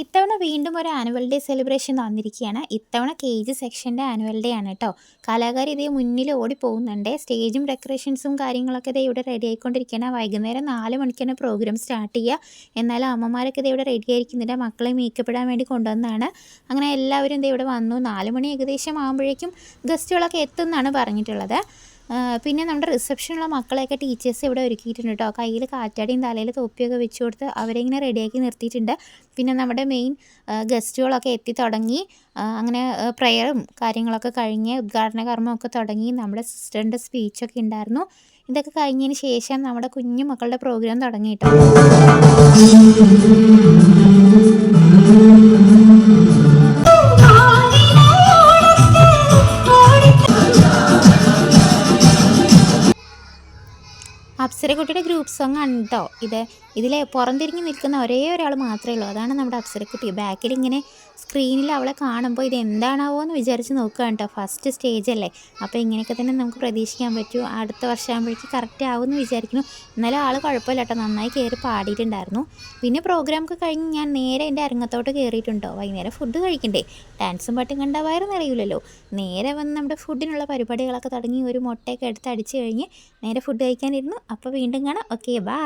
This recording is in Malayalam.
ഇത്തവണ വീണ്ടും ഒരു ആനുവൽ ഡേ സെലിബ്രേഷൻ വന്നിരിക്കുകയാണ്. ഇത്തവണ KG സെക്ഷൻ്റെ ആനുവൽ ഡേ ആണ് കേട്ടോ. കലാകാർ ഇതേ മുന്നിൽ ഓടി പോകുന്നുണ്ട്. സ്റ്റേജും ഡെക്കറേഷൻസും കാര്യങ്ങളൊക്കെ ഇതേ ഇവിടെ റെഡി ആയിക്കൊണ്ടിരിക്കുകയാണ്. വൈകുന്നേരം 4 മണിക്കാണ് പ്രോഗ്രാം സ്റ്റാർട്ട് ചെയ്യുക. എന്നാലും അമ്മമാരൊക്കെ ഇതേ ഇവിടെ റെഡി ആയിരിക്കുന്നുണ്ട്. മക്കളെ മേക്കപ്പ് ഇടാൻ വേണ്ടി കൊണ്ടുവന്നതാണ്. അങ്ങനെ എല്ലാവരും ഇതേ ഇവിടെ വന്നു. 4 മണി ഏകദേശം ആകുമ്പോഴേക്കും ഗസ്റ്റുകളൊക്കെ എത്തുമെന്നാണ് പറഞ്ഞിട്ടുള്ളത്. പിന്നെ നമ്മുടെ റിസപ്ഷനുള്ള മക്കളെയൊക്കെ ടീച്ചേഴ്സ് ഇവിടെ ഒരുക്കിയിട്ടുണ്ട് കേട്ടോ. കയ്യിൽ കാറ്റാടിയും തലയിൽ തൊപ്പിയൊക്കെ വെച്ച് കൊടുത്ത് അവരെ ഇങ്ങനെ റെഡിയാക്കി നിർത്തിയിട്ടുണ്ട്. പിന്നെ നമ്മുടെ മെയിൻ ഗസ്റ്റുകളൊക്കെ എത്തി തുടങ്ങി. അങ്ങനെ പ്രെയറും കാര്യങ്ങളൊക്കെ കഴിഞ്ഞ് ഉദ്ഘാടന കർമ്മമൊക്കെ തുടങ്ങി. നമ്മുടെ സിസ്റ്ററിൻ്റെ സ്പീച്ചൊക്കെ ഉണ്ടായിരുന്നു. ഇതൊക്കെ കഴിഞ്ഞതിന് ശേഷം നമ്മുടെ കുഞ്ഞു മക്കളുടെ പ്രോഗ്രാം തുടങ്ങി കേട്ടോ. അപ്സരക്കുട്ടിയുടെ ഗ്രൂപ്പ് സോങ് ആണ് കേട്ടോ ഇതിൽ പുറംതിരിഞ്ഞ് നിൽക്കുന്ന ഒരേ ഒരാൾ മാത്രമേ ഉള്ളൂ. അതാണ് നമ്മുടെ അപ്സരക്കുട്ടി. ബാക്കിൽ ഇങ്ങനെ സ്ക്രീനിൽ അവളെ കാണുമ്പോൾ ഇത് എന്താണാവോ എന്ന് വിചാരിച്ച് നോക്കുകയാണ് കേട്ടോ. ഫസ്റ്റ് സ്റ്റേജ് അല്ലേ, അപ്പോൾ ഇങ്ങനെയൊക്കെ തന്നെ നമുക്ക് പ്രതീക്ഷിക്കാൻ പറ്റൂ. അടുത്ത വർഷം ആകുമ്പോഴേക്ക് കറക്റ്റ് ആവുമെന്ന് വിചാരിക്കുന്നു. എന്നാലും ആൾ കുഴപ്പമില്ല കേട്ടോ, നന്നായി കയറി പാടിയിട്ടുണ്ടായിരുന്നു. പിന്നെ പ്രോഗ്രാമൊക്കെ കഴിഞ്ഞ് ഞാൻ നേരെ എൻ്റെ അരങ്ങത്തോട്ട് കയറിയിട്ടുണ്ടോ. വൈകുന്നേരം ഫുഡ് കഴിക്കണ്ടേ, ഡാൻസും പാട്ടും കണ്ട വയറൊന്നും അറിയില്ലല്ലോ. നേരെ വന്ന് നമ്മുടെ ഫുഡിനുള്ള പരിപാടികളൊക്കെ തുടങ്ങി. ഒരു മുട്ടയൊക്കെ എടുത്ത് അടിച്ച് കഴിഞ്ഞ് നേരെ ഫുഡ് കഴിക്കാനിരുന്നു. അപ്പോൾ വീണ്ടും കാണാം. Okay, by.